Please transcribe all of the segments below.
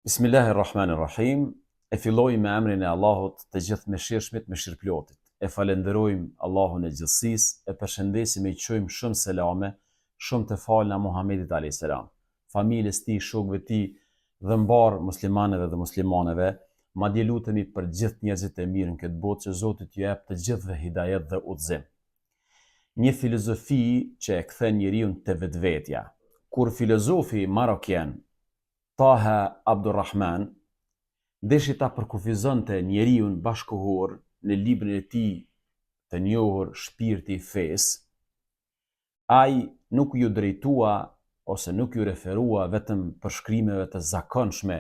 Bismillahirrahmanirrahim. E filloj me emrin e Allahut të gjithë mëshirshmit, mëshirëplotit. E falenderojmë Allahun e gjithësisë, e përshëndesim e i qojmë shumë selame, shumë të falna Muhamedit a.s. familjes tij, shokëve tij dhe mbar muslimanëve dhe muslimaneve, madje lutemi për gjithë njerëzit e mirë në këtë botë që Zoti t'ju jap të gjithëve hidajet dhe udhëzim. Një filozofi që e kthen njeriu te vetvetja. Kur filozofi marokjan Taha Abdurrahman deshi ta përkufizonte njeriun bashkohor në librin e tij të njohur Shpirti i Fesë, ai nuk ju drejtua ose nuk ju referua vetëm për shkrimeve të zakonshme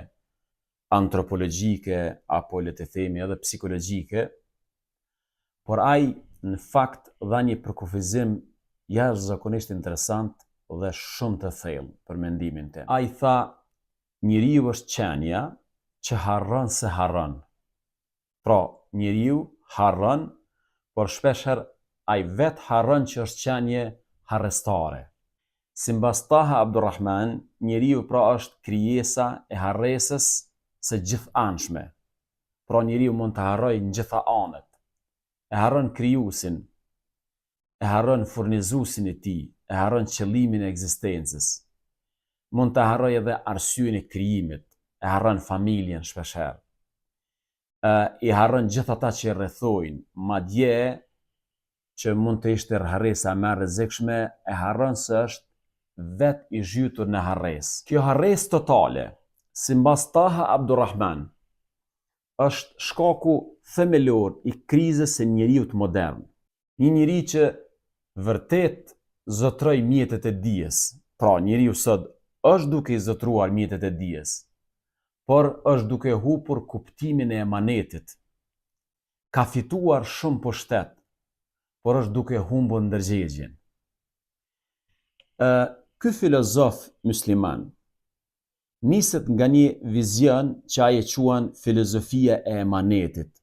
antropologjike apo le të themi edhe psikologjike, por ai në fakt dha një përkufizim jashtëzakonisht interesant dhe shumë të thellë për mendimin tim. Ai tha: njeriu është qenia që harron se harron. Pra, njeriu harron, por shpeshher ai vet harron që është qenie harrestare. Simbas Taha Abdurrahman, njeriu pra është krijesa e harresës së gjithanshme. Pra njeriu mund të harrojë në gjitha anët. E harron krijuesin, e harron furnizuesin e tij, e harron qëllimin e ekzistencës. Mund të harroj edhe arsyeën e krijimit, e harron familjen shpeshherë. I harron gjithë ata që i rrethojnë, madje që mund të ishte harresa më e rrezikshme, e harron se është vet i zhytur në harresë. Kjo harresë totale, simbas Taha Abdurrahman, është shkaku themelor i krizës së njeriut modern. Një njeri që vërtet zotroj mjetet e dijes. Pra, njeriu sot është duke i zotruar mjetet e dijes, por është duke hupur kuptimin e emanetit. Ka fituar shumë pushtet, por është duke humbur ndërgjegjen. Ky filozof musliman niset nga një vizion që ai e quan filozofia e emanetit,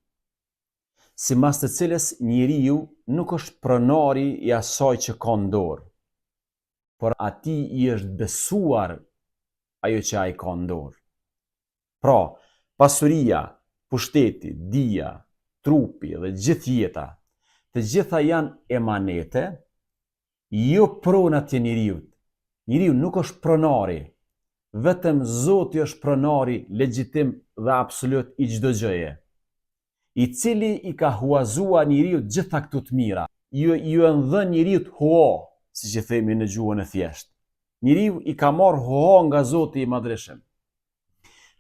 sipas të cilës njeriu nuk është pronari i asaj që ka në dorë, por atij i është besuar ajo që ai ka në dorë. Pra, pasuria, pushteti, dija, trupi dhe gjithë jeta, të gjitha janë emanete, jo pronat e njeriut. Njeriu nuk është pronari, vetëm Zoti është pronari legjitim dhe absolut i çdo gjëje, i cili i ka huazuar njeriut gjitha këto të mira. Ju e dhënë njeriut hua, si që themi në gjuhën e thjeshtë. Njeriu i ka marrë hua nga Zoti i Madhreshëm.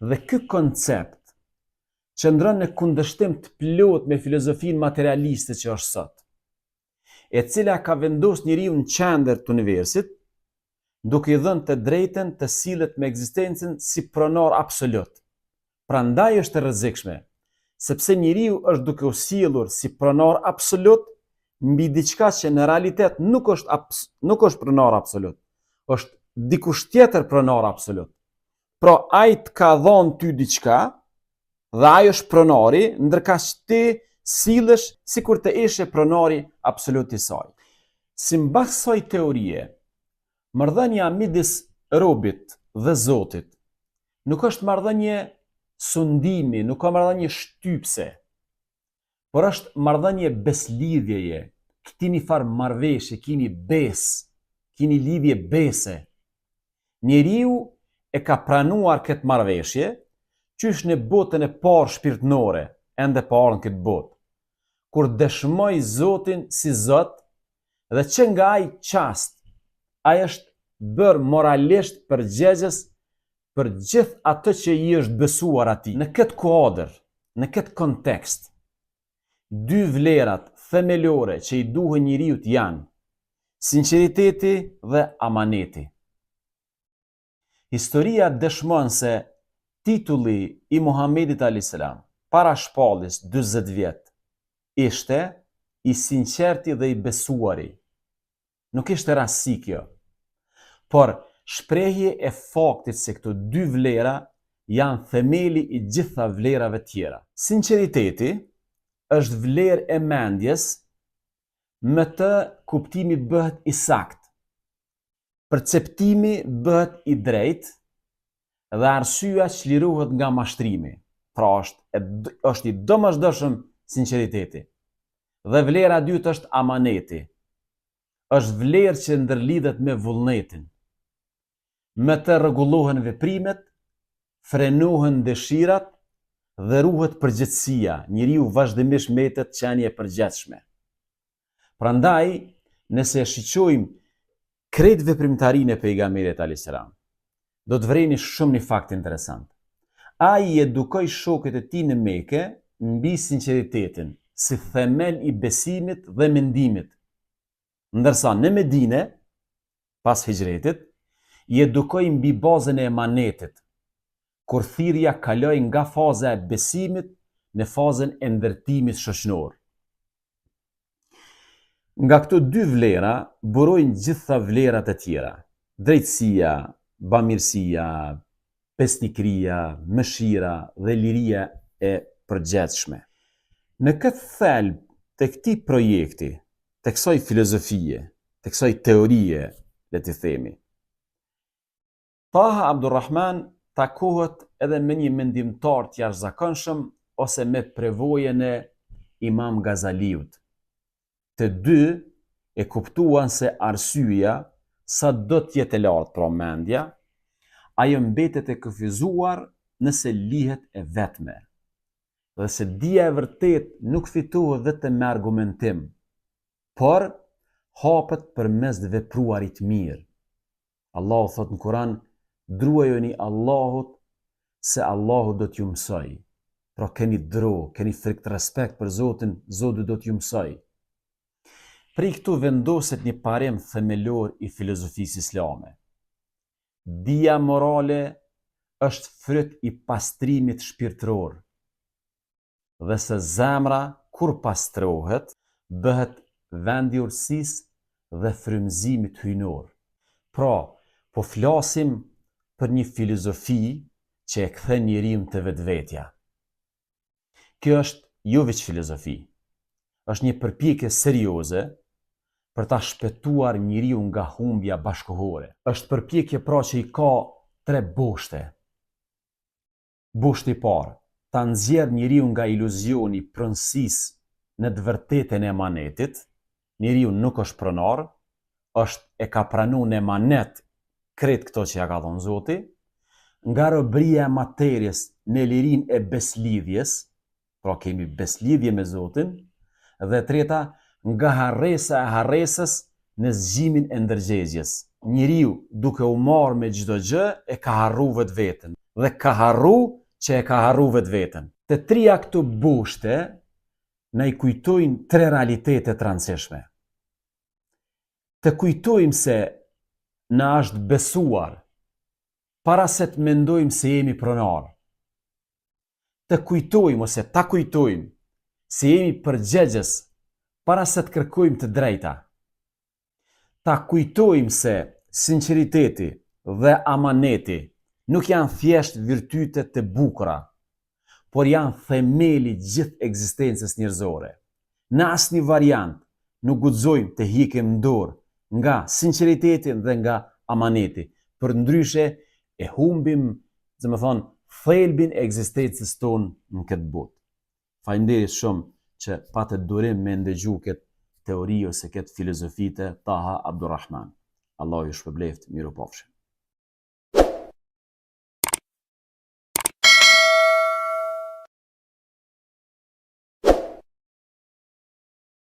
Dhe ky koncept qëndron në kundërshtim të plot me filozofinë materialiste që është sot, e cila ka vendosur njeriu në qendër të universit, duke i dhënë të drejtën të sillet me ekzistencën si pronar absolut. Prandaj është e rrezikshme, sepse njeriu është duke u sjellur si pronar absolut mbi diçka që në realitet nuk është pronar absolut, është dikush tjetër pronar absolut. Pra, ai të ka dhënë ty diçka dhe ai është pronari, ndërkaq ti sillesh sikur të ishe pronari absolut i saj. Simbas kësaj teorie, marrëdhënia midis robit dhe Zotit nuk është marrëdhënie sundimi, nuk ka marrëdhënie shtypse, por është marrëdhënie beslidhjeje. Kini farë marrëveshje, kini besë, kini lidhje bese. Njeriu e ka pranuar këtë marrëveshje, qysh në botën e parë shpirtënore, ende parë në këtë botë, kur dëshmoi Zotin si Zot, dhe që nga ai çast, ai është bërë moralisht përgjegjës për gjithë atë që i është besuar atij. Në këtë kuadër, në këtë kontekst, dy vlerat themelore që i duhen njeriut janë sinqeriteti dhe amaneti. Historia dëshmon se titulli i Muhamedit a.s. para shpalljes 40 vjet ishte i sinqerti dhe i besuari. Nuk ishte rasti kjo, por shprehje e faktit se këto dy vlera janë themeli i gjitha vlerave tjera. Sinqeriteti është vlerë e mendjes, me të kuptimi bëhet i sakt, perceptimi bëhet i drejt dhe arsyeja çlirohet nga mashtrimi. Pra është i domosdoshëm sinqeriteti. Dhe vlera e dytë është amaneti. Është vlerë që ndërlidhet me vullnetin. Me të rregullohen veprimet, frenohen dëshirat dhe ruhet përgjegjësia. Njeriu vazhdimisht mbetet qenie e përgjithshme. Prandaj, nëse shiqojmë krejt veprimtarinë e pejgamberit alayhis salam, do të vreni shumë një fakt interesant. Ai i edukoi shokët e tij në Mekë mbi sinqeritetin, si themel i besimit dhe mendimit. Ndërsa në Medinë, pas hijretit, i edukoi mbi bazën e emanetit, kur thirrja kaloi nga faza e besimit në fazën e ndërtimit shoqëror. Nga këto dy vlera burojnë gjitha vlerat e tjera: drejtësia, bamirësia, besnikëria, mëshira dhe liria e përgjithshme. Në këtë thelb të këtij projekti, të kësaj filozofie, të kësaj teorie, le të themi, Taha Abdurrahman takohet edhe me një mendimtar të jashtëzakonshëm ose me prevojën e Imam Gazaliut. Të dy e kuptuan se arsyeja, sa do të jetë e lartë pra mendja, ajo mbetet e kufizuar nëse lihet e vetme, dhe se dia e vërtet nuk fitohet vetëm me argumentim, por hapet përmes vepruarit mirë. Allahu thot në Kur'an: "Druajoni Allahut se Allahu do t'ju mësoj." Pra keni dro, keni frikë respekt për Zotin, Zoti do t'ju mësoj. Prej këtu vendoset një parim themelor i filozofisë islame. Dija morale është fryt i pastrimit shpirtëror, dhe se zemra kur pastrohet, bëhet vend i urtësisë dhe frymëzimit hyjnor. Pra, po flasim për një filozofi që e kthen njeriu te vetvetja. Kjo është jo veç filozofi, është një përpjekje serioze për ta shpëtuar njeriu nga humbja bashkëkohore. Është përpjekje pra që i ka 3 boshte. Boshti i parë, ta nxjerrë njeriu nga iluzioni pronësisë në të vërtetën e emanetit. Njeriu nuk është pronar, është e ka pranuar në emanet krejt këto që ja ka dhënë Zoti, nga robëria e materjes në lirinë e beslidhjes, pra kemi beslidhje me Zotin, dhe treta, nga harresa e harresës në zgjimin e ndërgjegjes. Njeriu duke u marrë me çdo gjë e ka harru vetveten, dhe ka harru që e ka harru vetveten. Të trija këto boshte na i kujtojnë 3 realitete të rëndësishme. Të kujtojmë se na është besuar para se të mendojmë se jemi pronar. Të kujtojmë ose ta kujtojmë se jemi përgjegjës para se të kërkojmë të drejta. Ta kujtojmë se sinqeriteti dhe amaneti nuk janë thjesht virtyte të bukura, por janë themeli gjithë ekzistencës njerëzore. Në asnjë variant nuk guxojmë të hiqem dorë nga sinqeriteti dhe nga amaneti, përndryshe e humbim, thelbin e ekzistencës tonë në këtë botë. Faleminderit shumë që patë durim me ndëgju këtë teori ose këtë filozofi të Taha Abdurrahman. Allahu ju shpëbleft, mirupafshim.